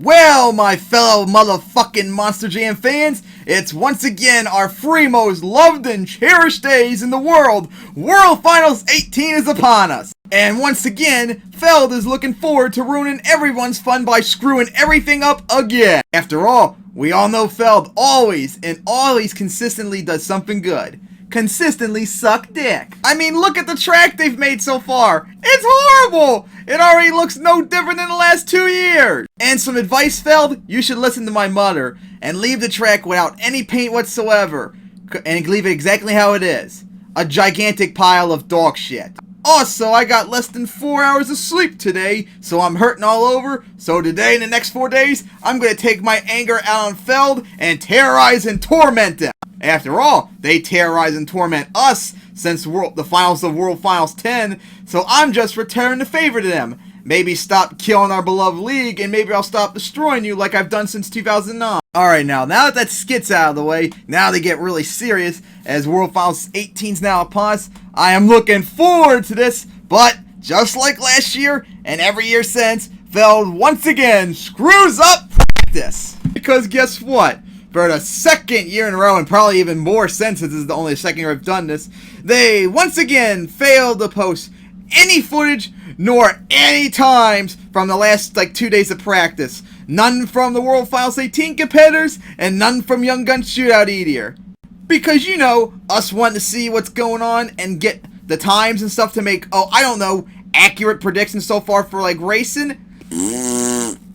Well, my fellow motherfucking Monster Jam fans, it's once again our three most loved and cherished days in the world. World Finals 18 is upon us. And once again, FELD is looking forward to ruining everyone's fun by screwing everything up again. After all, we all know FELD always and always consistently does something good. Consistently suck dick. I mean, look at the track they've made so far. It's horrible. It already looks no different than the last 2 years. And some advice, FELD, you should listen to my mother and leave the track without any paint whatsoever and leave it exactly how it is. A gigantic pile of dog shit. Also, I got less than 4 hours of sleep today, so I'm hurting all over. So today, in the next 4 days, I'm going to take my anger out on FELD and terrorize and torment them. After all, they terrorize and torment us since the finals of World Finals 10, so I'm just returning the favor to them. Maybe stop killing our beloved league, and maybe I'll stop destroying you like I've done since 2009. Alright, now that skit's out of the way, now they get really serious, as World Finals 18's now upon us. I am looking forward to this, but just like last year, and every year since, FELD once again screws up practice. Because guess what? For the second year in a row, and probably even more since this is the only second year I've done this, they once again failed to post any footage nor any times from the last 2 days of practice. None from the World Finals 18 competitors, and none from Young Gun Shootout either. Because, you know, us wanting to see what's going on and get the times and stuff to make, accurate predictions so far for, racing.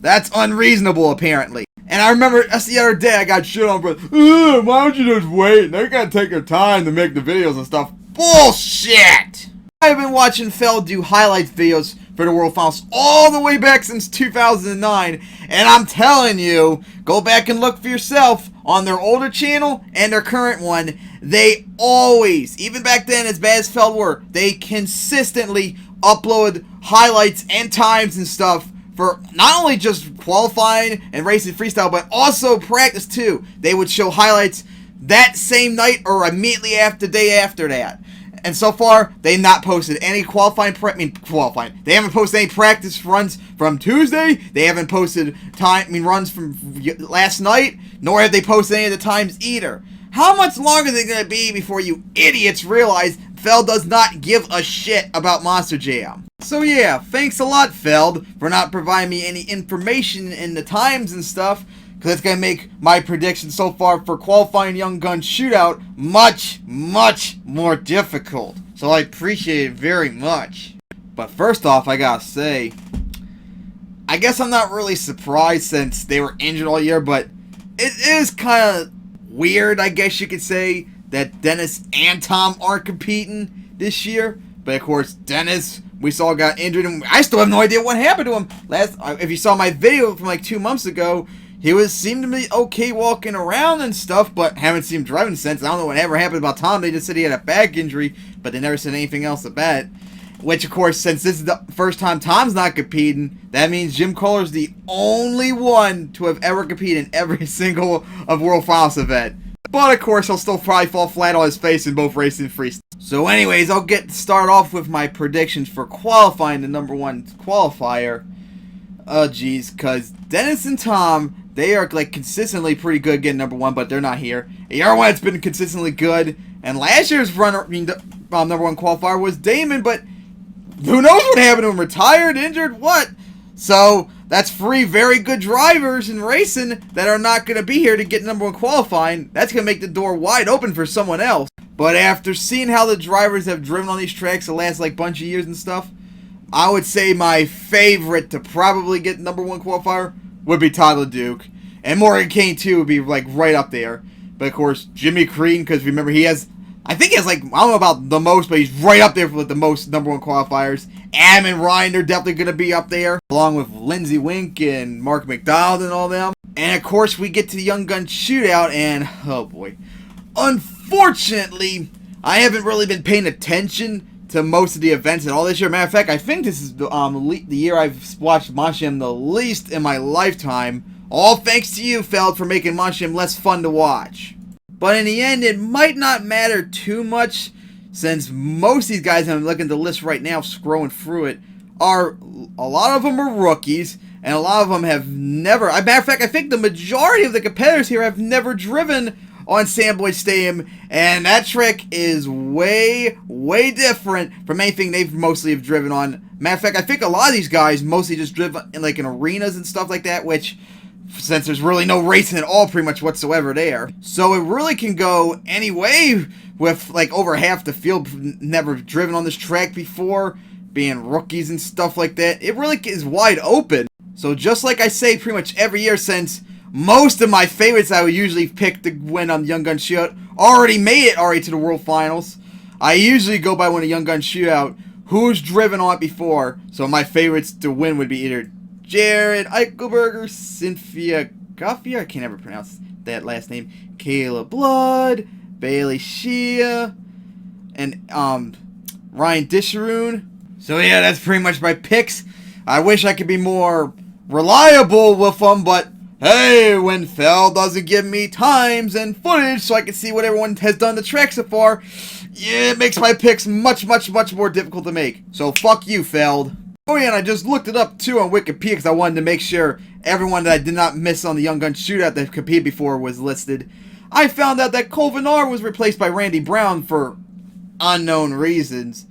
That's unreasonable, apparently. And I remember, that's the other day, I got shit on for, why don't you just wait? They gotta take their time to make the videos and stuff. Bullshit! I've been watching FELD do highlights videos for the World Finals all the way back since 2009, and I'm telling you, go back and look for yourself on their older channel and their current one. They always, even back then as bad as FELD were, they consistently upload highlights and times and stuff for not only just qualifying and racing freestyle, but also practice too. They would show highlights that same night or immediately after, day after that. And so far, they've not posted any They haven't posted any practice runs from Tuesday. They haven't posted runs from last night, nor have they posted any of the times either. How much longer is it going to be before you idiots realize FELD does not give a shit about Monster Jam? So yeah, thanks a lot, FELD, for not providing me any information in the times and stuff, because it's going to make my prediction so far for qualifying Young Gun Shootout much, much more difficult. So I appreciate it very much. But first off, I gotta say, I guess I'm not really surprised since they were injured all year, but it is kind of weird, I guess you could say, that Dennis and Tom aren't competing this year. But of course, Dennis, we saw, got injured, and I still have no idea what happened to him. If you saw my video from 2 months ago, he seemed to be okay walking around and stuff, but haven't seen him driving since. I don't know what ever happened about Tom. They just said he had a back injury, but they never said anything else about it. Which, of course, since this is the first time Tom's not competing, that means Jim Kohler's the only one to have ever competed in every single of World Finals event. But, of course, he'll still probably fall flat on his face in both racing and freestyle. So, anyways, I'll start off with my predictions for qualifying the number 1 qualifier. Oh, geez, because Dennis and Tom, they are consistently pretty good getting number 1, but they're not here. The other one that's been consistently good, and last year's number 1 qualifier was Damon, but who knows what happened to him? Retired, injured, what? So that's 3 very good drivers in racing that are not going to be here to get number 1 qualifying. That's going to make the door wide open for someone else. But after seeing how the drivers have driven on these tracks the last bunch of years and stuff, I would say my favorite to probably get number 1 qualifier would be Todd LeDuc. And Morgan Kane, too, would be, right up there. But, of course, Jimmy Crean, because remember, I think he has, I don't know about the most, but he's right up there with the most number 1 qualifiers. Adam and Ryan, they're definitely going to be up there, along with Lindsey Wink and Mark McDonald and all them. And, of course, we get to the Young Gun Shootout, and, oh, boy. Unfortunately, I haven't really been paying attention to most of the events at all this year. Matter of fact, I think this is the year I've watched Monster Jam the least in my lifetime. All thanks to you, FELD, for making Monster Jam less fun to watch. But in the end, it might not matter too much, since most of these guys, I'm looking at the list right now, scrolling through it, a lot of them are rookies, and a lot of them have never. As a matter of fact, I think the majority of the competitors here have never driven on Sandboy Stadium, and that track is way different from anything they've mostly have driven on. Matter of fact, I think a lot of these guys mostly just driven in like in arenas and stuff like that, which, since there's really no racing at all pretty much whatsoever there, so it really can go any way, with like over half the field never driven on this track before, being rookies and stuff like that. It really is wide open. So just like I say pretty much every year, since most of my favorites I would usually pick to win on Young Gun Shootout already made it to the World Finals, I usually go by when a Young Gun Shootout who's driven on it before. So my favorites to win would be either Jared Eichelberger, Cynthia Guffier, I can't ever pronounce that last name, Kayla Blood, Bailey Shea, and Ryan Disharoon. So yeah, that's pretty much my picks. I wish I could be more reliable with them, but hey, when FELD doesn't give me times and footage so I can see what everyone has done the track so far, yeah, it makes my picks much more difficult to make. So fuck you, FELD. Oh yeah, and I just looked it up too on Wikipedia because I wanted to make sure everyone that I did not miss on the Young Gun Shootout that competed before was listed. I found out that Colvinar was replaced by Randy Brown for unknown reasons.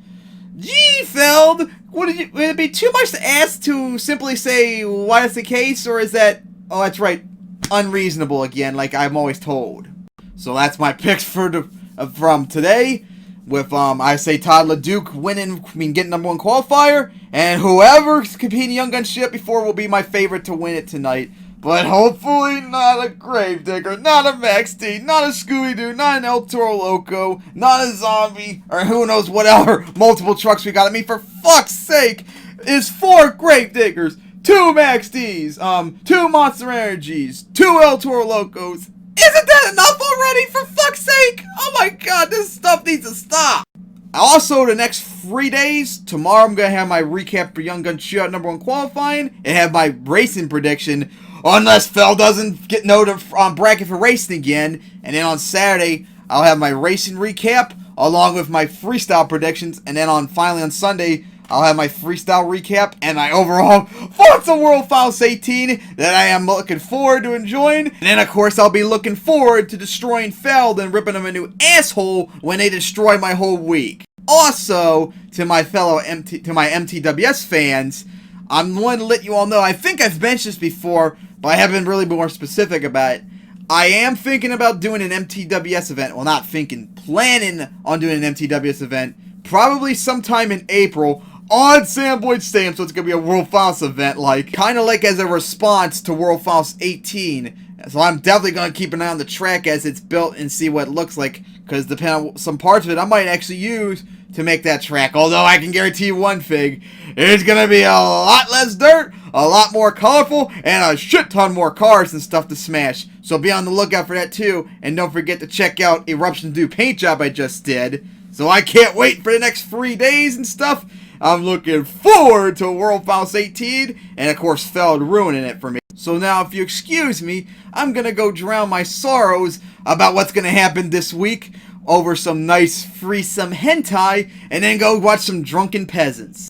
Gee, FELD, would it be too much to ask to simply say why that's the case, or is that, oh that's right, unreasonable again, like I'm always told? So that's my picks for from today, with I say Todd LeDuc getting #1 qualifier, and whoever's competing Young Gun Shootout before will be my favorite to win it tonight. But hopefully not a Gravedigger, not a Max D, not a Scooby-Doo, not an El Toro Loco, not a Zombie, or who knows whatever multiple trucks we got. I mean, for fuck's sake, is 4 Gravediggers, 2 Max Ds, 2 Monster Energies, 2 El Toro Locos. Isn't that enough already, for fuck's sake? Oh my god, this stuff needs to stop. Also, the next 3 days, tomorrow I'm going to have my recap for Young Gun Shootout #1 qualifying, and have my racing prediction, unless FELD doesn't get noted on bracket for racing again. And then on Saturday, I'll have my racing recap, along with my freestyle predictions. And then finally on Sunday, I'll have my freestyle recap and my overall Forza World Finals 18 that I am looking forward to enjoying. And then, of course, I'll be looking forward to destroying FELD and ripping them a new asshole when they destroy my whole week. Also, to my fellow MTWS fans, I'm going to let you all know, I think I've mentioned this before, but I haven't really been more specific about it. I am thinking about doing an MTWS event. Well, not thinking, planning on doing an MTWS event, probably sometime in April, on Sandboy Stadium, so it's going to be a World Finals event, kind of like as a response to World Finals 18. So I'm definitely going to keep an eye on the track as it's built and see what it looks like, because depending on some parts of it, I might actually use to make that track. Although I can guarantee you one thing, it's going to be a lot less dirt, a lot more colorful, and a shit ton more cars and stuff to smash. So be on the lookout for that too, and don't forget to check out Eruption Do paint job I just did. So I can't wait for the next 3 days and stuff. I'm looking forward to World Finals 18, and of course FELD ruining it for me. So now, if you excuse me, I'm gonna go drown my sorrows about what's gonna happen this week over some nice free hentai, and then go watch some drunken peasants.